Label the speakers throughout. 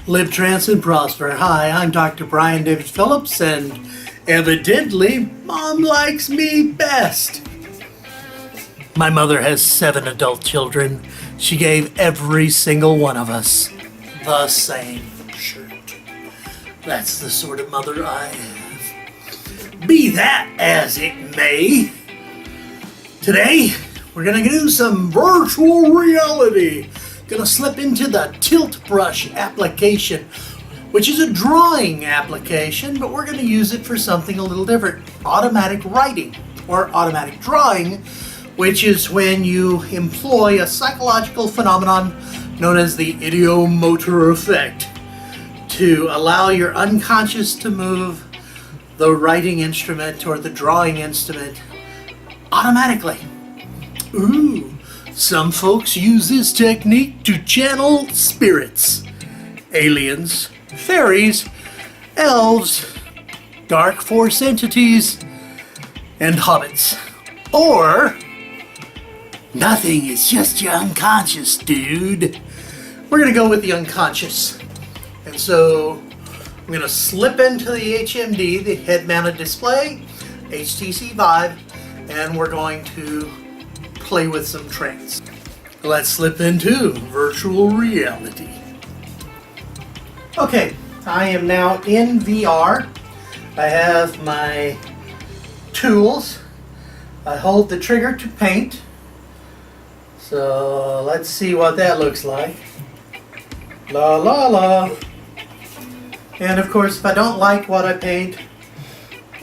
Speaker 1: Live, trance, and prosper. Hi, I'm Dr. Brian David Phillips, and evidently, Mom likes me best. My mother has 7 adult children. She gave every single one of us the same shirt. That's the sort of mother I have. Be that as it may, today we're gonna do some virtual reality. Gonna slip into the tilt brush application, which is a drawing application, but we're gonna use it for something a little different. Automatic writing or automatic drawing, which is when you employ a psychological phenomenon known as the Ideomotor Effect to allow your unconscious to move the writing instrument or the drawing instrument automatically. Ooh. Some folks use this technique to channel spirits, aliens, fairies, elves, dark force entities, and hobbits. Or, nothing, it's just your unconscious, dude. We're gonna go with the unconscious. And so, I'm gonna slip into the HMD, the head-mounted display, HTC Vive, and we're going to play with some trance. Let's slip into virtual reality. Okay, I am now in VR. I have my tools. I hold the trigger to paint. So let's see what that looks like. La la la. And of course, if I don't like what I paint,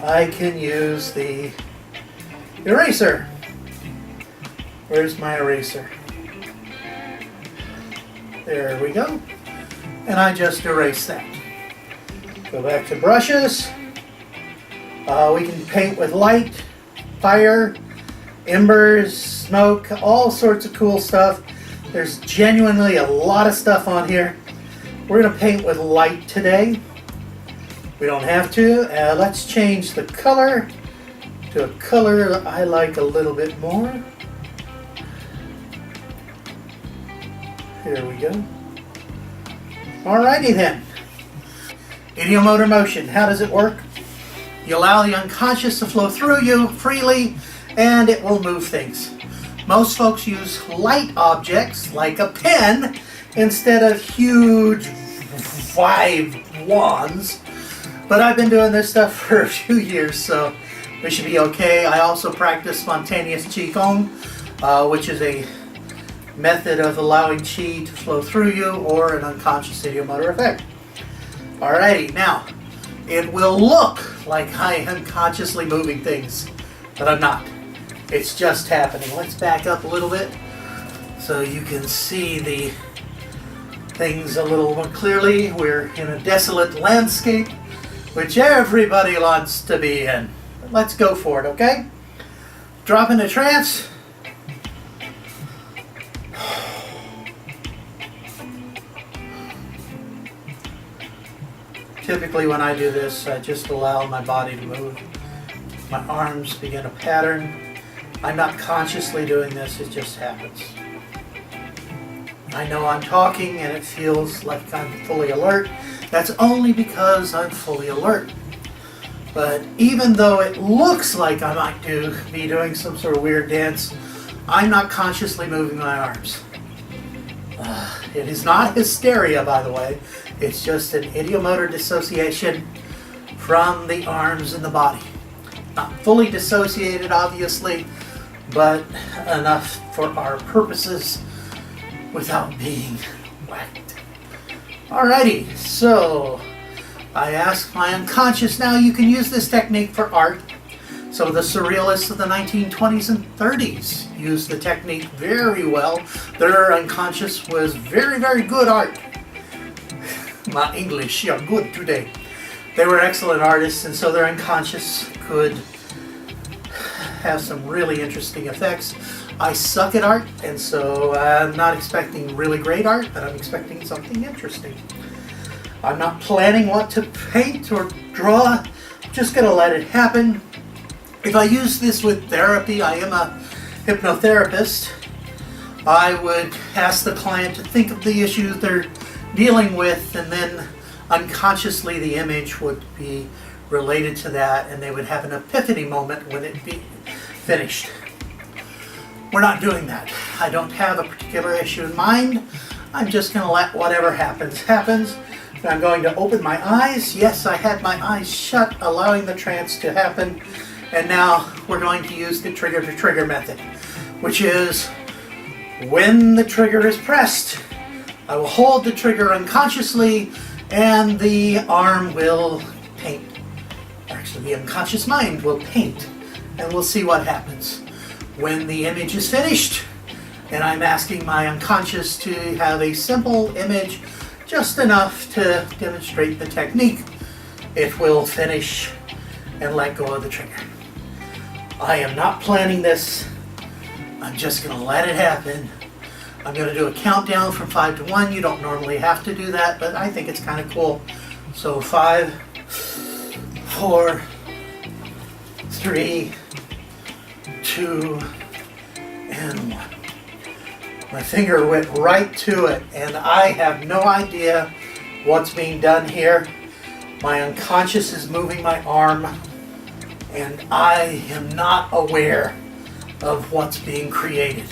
Speaker 1: I can use the eraser. Where's my eraser? There we go. And I just erase that. Go back to brushes. We can paint with light, fire, embers, smoke, all sorts of cool stuff. There's genuinely a lot of stuff on here. We're going to paint with light today. We don't have to. Let's change the color to a color I like a little bit more. Here we go. Alrighty then. Ideomotor motion. How does it work? You allow the unconscious to flow through you freely, and it will move things. Most folks use light objects like a pen instead of huge Vive wands. But I've been doing this stuff for a few years, so we should be okay. I also practice spontaneous Qigong, which is a method of allowing Qi to flow through you, or an unconscious ideomotor effect. Alrighty, now, it will look like I am consciously moving things, but I'm not. It's just happening. Let's back up a little bit so you can see the things a little more clearly. We're in a desolate landscape, which everybody wants to be in. Let's go for it, okay? Drop into trance. Typically when I do this, I just allow my body to move. My arms begin a pattern. I'm not consciously doing this, it just happens. I know I'm talking and it feels like I'm fully alert. That's only because I'm fully alert. But even though it looks like I might be doing some sort of weird dance, I'm not consciously moving my arms. It is not hysteria, by the way. It's just an ideomotor dissociation from the arms and the body. Not fully dissociated, obviously, but enough for our purposes without being whacked. Alrighty, so I ask my unconscious now. You can use this technique for art. Some of the surrealists of the 1920s and 30s used the technique very well. Their unconscious was very, very good art. My English, yeah, good today. They were excellent artists, and so their unconscious could have some really interesting effects. I suck at art, and so I'm not expecting really great art, but I'm expecting something interesting. I'm not planning what to paint or draw. I'm just going to let it happen. If I use this with therapy, I am a hypnotherapist, I would ask the client to think of the issues they're dealing with, and then unconsciously the image would be related to that, and they would have an epiphany moment when it be finished. We're not doing that. I don't have a particular issue in mind. I'm just going to let whatever happens, happens. And I'm going to open my eyes. Yes, I had my eyes shut, allowing the trance to happen. And now we're going to use the trigger-to-trigger method, which is when the trigger is pressed, I will hold the trigger unconsciously and the arm will paint. Actually, the unconscious mind will paint, and we'll see what happens. When the image is finished, and I'm asking my unconscious to have a simple image, just enough to demonstrate the technique, it will finish and let go of the trigger. I am not planning this. I'm just going to let it happen. I'm going to do a countdown from 5 to 1. You don't normally have to do that, but I think it's kind of cool. So 5, 4, 3, 2, and 1. My finger went right to it, and I have no idea what's being done here. My unconscious is moving my arm, and I am not aware of what's being created.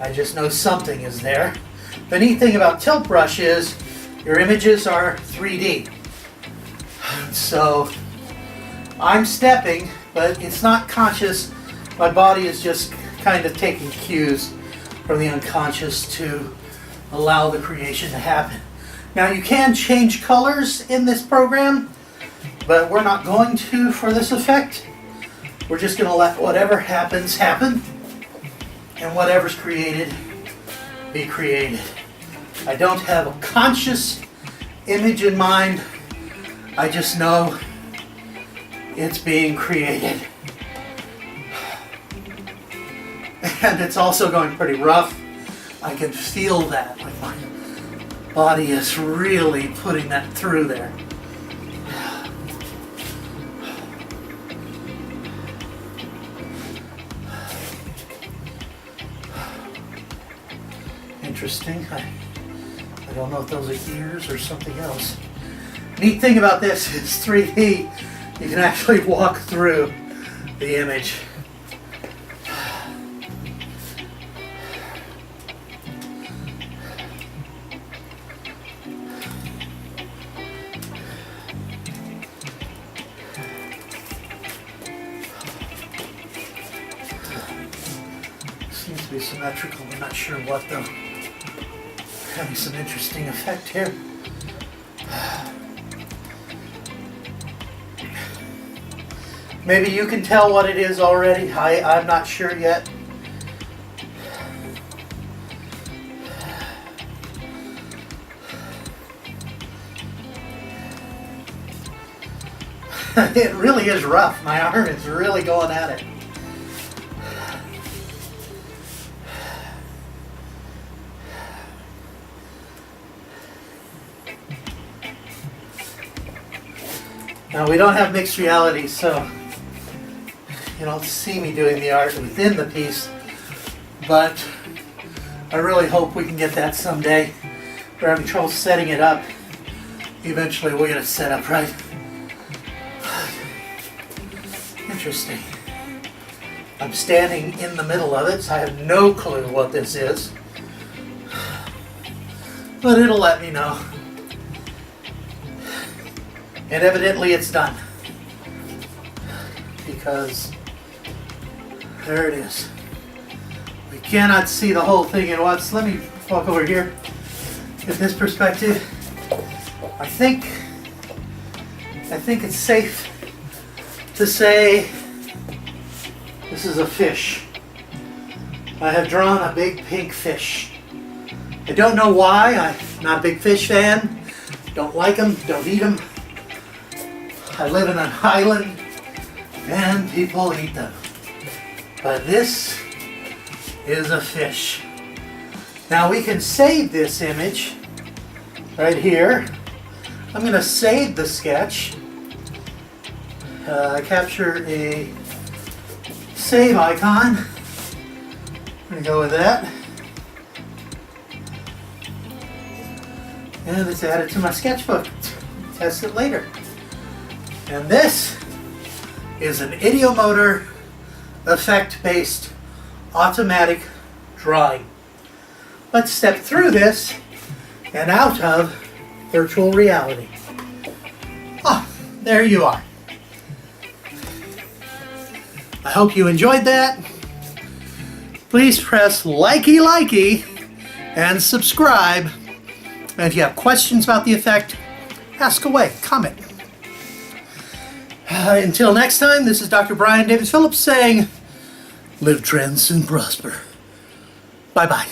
Speaker 1: I just know something is there. The neat thing about tilt brush is your images are 3D. So I'm stepping, but it's not conscious. My body is just kind of taking cues from the unconscious to allow the creation to happen. Now you can change colors in this program, but we're not going to for this effect. We're just going to let whatever happens happen, and whatever's created be created. I don't have a conscious image in mind. I just know it's being created. And it's also going pretty rough. I can feel that, like my body is really putting that through there. Interesting. I don't know if those are ears or something else. Neat thing about this is 3D. You can actually walk through the image. Seems to be symmetrical. I'm not sure what though. Having some interesting effect here. Maybe you can tell what it is already. I'm not sure yet. It really is rough. My arm is really going at it. Now we don't have mixed reality, so you don't see me doing the art within the piece, but I really hope we can get that someday. We're having trouble setting it up. Eventually we'll get it set up right. Interesting. I'm standing in the middle of it, so I have no clue what this is, but it'll let me know. And evidently it's done, because there it is. We cannot see the whole thing at once. Let me walk over here. Get this perspective. I think it's safe to say this is a fish. I have drawn a big pink fish. I don't know why. I'm not a big fish fan. Don't like them. Don't eat them. I live in an island and people eat them. But this is a fish. Now we can save this image right here. I'm going to save the sketch. Capture a save icon. I'm going to go with that. And it's added to my sketchbook. Test it later. And this is an Ideomotor Effect based automatic drawing. Let's step through this and out of virtual reality. Ah, there you are. I hope you enjoyed that. Please press likey and subscribe. And if you have questions about the effect, ask away, comment. Until next time, this is Dr. Brian David Phillips saying, live trance and prosper. Bye-bye.